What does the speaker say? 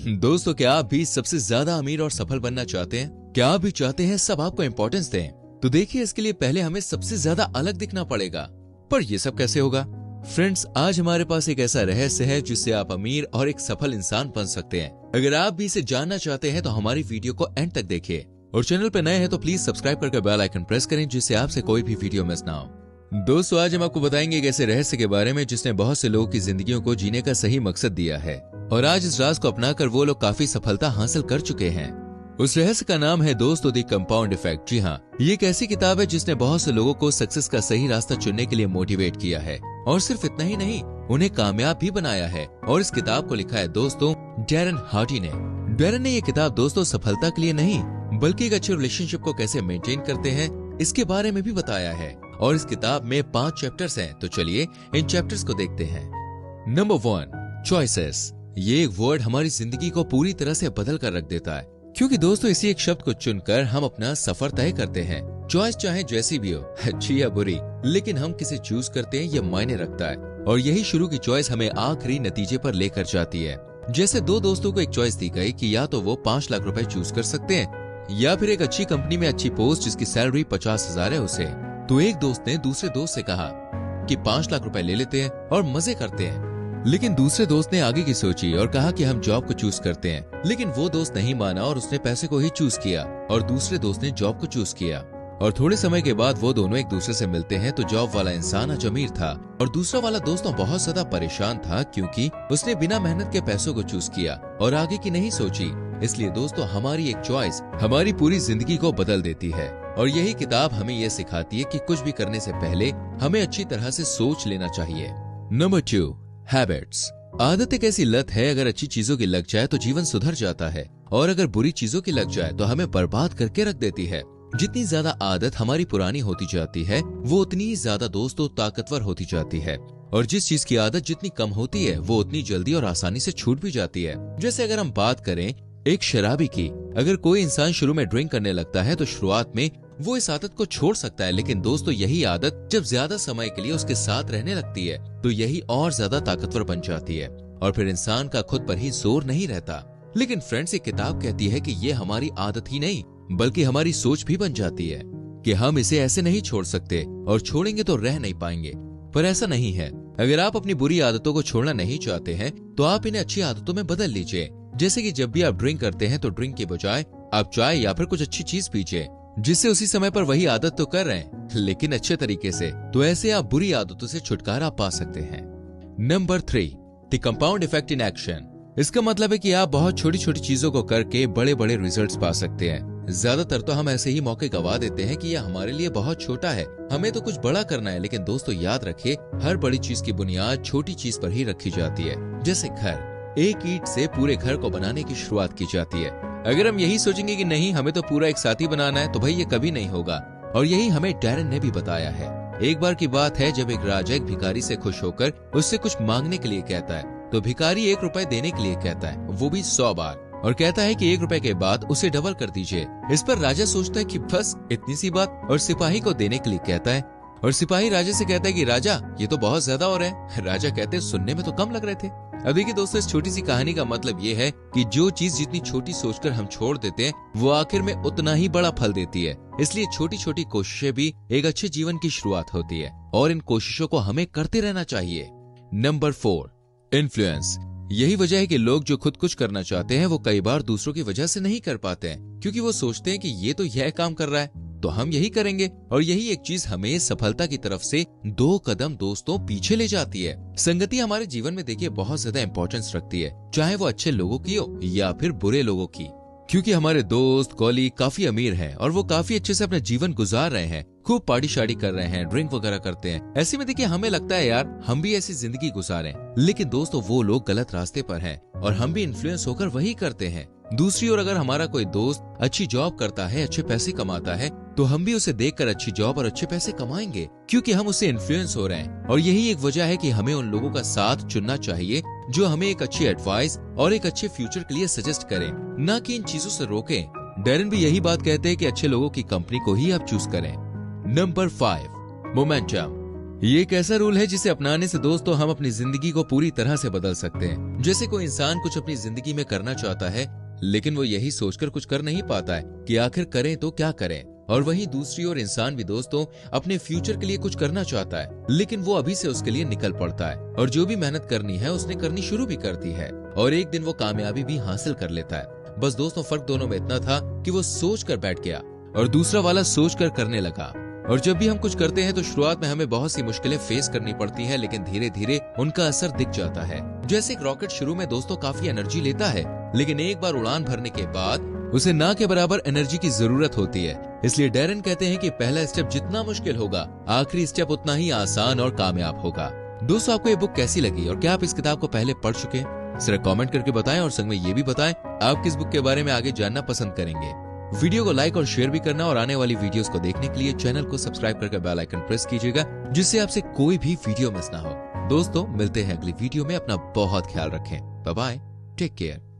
दोस्तों, क्या आप भी सबसे ज्यादा अमीर और सफल बनना चाहते हैं? क्या आप भी चाहते हैं सब आपको इम्पोर्टेंस दें? तो देखिए, इसके लिए पहले हमें सबसे ज्यादा अलग दिखना पड़ेगा। पर ये सब कैसे होगा? फ्रेंड्स, आज हमारे पास एक ऐसा रहस्य है जिससे आप अमीर और एक सफल इंसान बन सकते हैं। अगर आप भी इसे जानना चाहते हैं तो हमारी वीडियो को एंड तक देखिए और चैनल पर नए हैं तो प्लीज सब्सक्राइब करके बेल आइकन प्रेस करें जिससे आपसे कोई भी वीडियो मिस ना हो। दोस्तों, आज हम आपको बताएंगे एक ऐसे रहस्य के बारे में जिसने बहुत से लोगों की जिंदगियों को जीने का सही मकसद दिया है और आज इस राज को अपनाकर वो लोग काफी सफलता हासिल कर चुके हैं। उस रहस्य का नाम है दोस्तों द कंपाउंड इफेक्ट। जी हाँ, ये एक ऐसी किताब है जिसने बहुत से लोगों को सक्सेस का सही रास्ता चुनने के लिए मोटिवेट किया है और सिर्फ इतना ही नहीं, उन्हें कामयाब भी बनाया है। और इस किताब को लिखा है दोस्तों डैरेन हार्डी ने। डैरेन ने ये किताब दोस्तों सफलता के लिए नहीं बल्कि एक अच्छे रिलेशनशिप को कैसे मेंटेन करते हैं इसके बारे में भी बताया है। और इस किताब में 5 चैप्टर्स हैं, तो चलिए इन चैप्टर्स को देखते हैं। Number 1, choices. ये एक वर्ड हमारी जिंदगी को पूरी तरह से बदल कर रख देता है, क्योंकि दोस्तों इसी एक शब्द को चुनकर हम अपना सफर तय करते हैं। चॉइस चाहे जैसी भी हो, अच्छी या बुरी, लेकिन हम किसे चूज करते हैं ये मायने रखता है। और यही शुरू की चॉइस हमें आखिरी नतीजे पर लेकर जाती है। जैसे 2 दोस्तों को एक चॉइस दी गई कि या तो वो 5 लाख रुपए चूज कर सकते हैं या फिर एक अच्छी कंपनी में अच्छी पोस्ट जिसकी सैलरी 50,000 है उसे। तो एक दोस्त ने दूसरे दोस्त से कहा कि 5 लाख रुपए ले लेते हैं और मजे करते हैं। लेकिन दूसरे दोस्त ने आगे की सोची और कहा कि हम जॉब को चूज करते हैं। लेकिन वो दोस्त नहीं माना और उसने पैसे को ही चूज किया और दूसरे दोस्त ने जॉब को चूज किया। और थोड़े समय के बाद वो दोनों एक दूसरे से मिलते हैं तो जॉब वाला इंसान आज अमीर था और दूसरा वाला दोस्त बहुत ज्यादा परेशान था क्योंकि उसने बिना मेहनत के पैसों को चूज किया और आगे की नहीं सोची। इसलिए दोस्तों, हमारी एक चॉइस हमारी पूरी जिंदगी को बदल देती है। और यही किताब हमें यह सिखाती है कि कुछ भी करने से पहले हमें अच्छी तरह से सोच लेना चाहिए। Number 2, habits. आदत एक ऐसी लत है, अगर अच्छी चीजों की लग जाए तो जीवन सुधर जाता है और अगर बुरी चीजों की लग जाए तो हमें बर्बाद करके रख देती है। जितनी ज्यादा आदत हमारी पुरानी होती जाती है वो उतनी ही ज्यादा दोस्तों ताकतवर होती जाती है। और जिस चीज की आदत जितनी कम होती है वो उतनी जल्दी और आसानी से छूट भी जाती है। जैसे अगर हम बात करें एक शराबी की, अगर कोई इंसान शुरू में ड्रिंक करने लगता है तो शुरुआत में वो इस आदत को छोड़ सकता है, लेकिन दोस्तों यही आदत जब ज्यादा समय के लिए उसके साथ रहने लगती है तो यही और ज्यादा ताकतवर बन जाती है और फिर इंसान का खुद पर ही जोर नहीं रहता। लेकिन फ्रेंड्स, ये किताब कहती है कि ये हमारी आदत ही नहीं बल्कि हमारी सोच भी बन जाती है कि हम इसे ऐसे नहीं छोड़ सकते और छोड़ेंगे तो रह नहीं पाएंगे। पर ऐसा नहीं है। अगर आप अपनी बुरी आदतों को छोड़ना नहीं चाहते हैं तो आप इन्हें अच्छी आदतों में बदल लीजिए। जैसे कि जब भी आप ड्रिंक करते हैं तो ड्रिंक के बजाय आप चाय या फिर कुछ अच्छी चीज पीजिए जिससे उसी समय पर वही आदत तो कर रहे हैं लेकिन अच्छे तरीके से। तो ऐसे आप बुरी आदतों से छुटकारा पा सकते हैं। Number 3, the compound effect in action. इसका मतलब है कि आप बहुत छोटी छोटी चीजों को करके बड़े बड़े रिजल्ट्स पा सकते हैं। ज्यादातर तो हम ऐसे ही मौके गवा देते हैं कि यह हमारे लिए बहुत छोटा है, हमें तो कुछ बड़ा करना है। लेकिन दोस्तों याद रखिए, हर बड़ी चीज की बुनियाद छोटी चीज पर ही रखी जाती है। जैसे घर, एक ईंट से पूरे घर को बनाने की शुरुआत की जाती है। अगर हम यही सोचेंगे कि नहीं हमें तो पूरा एक साथ ही बनाना है तो भाई ये कभी नहीं होगा। और यही हमें डैरेन ने भी बताया है। एक बार की बात है जब एक राजा एक भिखारी से खुश होकर उससे कुछ मांगने के लिए कहता है तो भिखारी 1 रुपए देने के लिए कहता है, वो भी 100 बार, और कहता है कि 1 रुपए के बाद उसे डबल कर दीजिए। इस पर राजा सोचता है कि बस इतनी सी बात, और सिपाही को देने के लिए कहता है और सिपाही राजा से कहता है कि राजा ये तो बहुत ज्यादा हो रहा है। राजा कहते हैं सुनने में तो कम लग रहे थे। अब देखिए दोस्तों, इस छोटी सी कहानी का मतलब ये है कि जो चीज जितनी छोटी सोचकर हम छोड़ देते हैं वो आखिर में उतना ही बड़ा फल देती है। इसलिए छोटी छोटी कोशिशें भी एक अच्छे जीवन की शुरुआत होती है और इन कोशिशों को हमें करते रहना चाहिए। Number 4, influence. यही वजह है कि लोग जो खुद कुछ करना चाहते हैं वो कई बार दूसरों की वजह से नहीं कर पाते हैं, क्योंकि वो सोचते हैं कि ये तो यह काम कर रहा है तो हम यही करेंगे। और यही एक चीज हमें सफलता की तरफ से 2 कदम दोस्तों पीछे ले जाती है। संगति हमारे जीवन में देखिए बहुत ज्यादा इंपॉर्टेंस रखती है, चाहे वो अच्छे लोगों की हो या फिर बुरे लोगों की। क्योंकि हमारे दोस्त कॉलीग काफी अमीर हैं और वो काफी अच्छे से अपना जीवन गुजार रहे हैं, खूब पार्टी शार्टी कर रहे हैं, ड्रिंक वगैरह करते हैं। ऐसे में देखिए हमें लगता है यार हम भी ऐसी जिंदगी गुजारें, लेकिन दोस्तों वो लोग गलत रास्ते पर हैं और हम भी इन्फ्लुएंस होकर वही करते हैं। दूसरी ओर अगर हमारा कोई दोस्त अच्छी जॉब करता है, अच्छे पैसे कमाता है, तो हम भी उसे देखकर अच्छी जॉब और अच्छे पैसे कमाएंगे, क्योंकि हम उससे इन्फ्लुएंस हो रहे हैं। और यही एक वजह है कि हमें उन लोगों का साथ चुनना चाहिए जो हमें एक अच्छी एडवाइस और एक अच्छे फ्यूचर के लिए सजेस्ट करें, न कि इन चीजों से रोकें। डैरेन भी यही बात कहते हैं कि अच्छे लोगों की कंपनी को ही आप चूज करें। Number 5, momentum. ये एक ऐसा रूल है जिसे अपनाने से दोस्तों हम अपनी जिंदगी को पूरी तरह से बदल सकते हैं। जैसे कोई इंसान कुछ अपनी जिंदगी में करना चाहता है, लेकिन वो यही सोचकर कुछ कर नहीं पाता है कि आखिर करें तो क्या करें। और वहीं दूसरी ओर इंसान भी दोस्तों अपने फ्यूचर के लिए कुछ करना चाहता है, लेकिन वो अभी से उसके लिए निकल पड़ता है और जो भी मेहनत करनी है उसने करनी शुरू भी कर दी है और एक दिन वो कामयाबी भी हासिल कर लेता है। बस दोस्तों फर्क दोनों में इतना था कि वो सोच कर बैठ गया और दूसरा वाला सोच कर करने लगा। और जब भी हम कुछ करते हैं तो शुरुआत में हमें बहुत सी मुश्किलें फेस करनी पड़ती है, लेकिन धीरे धीरे उनका असर दिख जाता है। जैसे एक रॉकेट शुरू में दोस्तों काफी एनर्जी लेता है, लेकिन एक बार उड़ान भरने के बाद उसे ना के बराबर एनर्जी की जरूरत होती है। इसलिए डैरेन कहते हैं कि पहला स्टेप जितना मुश्किल होगा, आखिरी स्टेप उतना ही आसान और कामयाब होगा। दोस्तों आपको ये बुक कैसी लगी और क्या आप इस किताब को पहले पढ़ चुके हैं? सिर्फ कमेंट करके बताएं और संग में ये भी बताएं आप किस बुक के बारे में आगे जानना पसंद करेंगे। वीडियो को लाइक और शेयर भी करना और आने वाली वीडियोस को देखने के लिए चैनल को सब्सक्राइब करके बेल आइकन प्रेस कीजिएगा, जिससे आपसे कोई भी वीडियो मिस ना हो। दोस्तों मिलते हैं अगली वीडियो में। अपना बहुत ख्याल रखें। Bye bye, take care.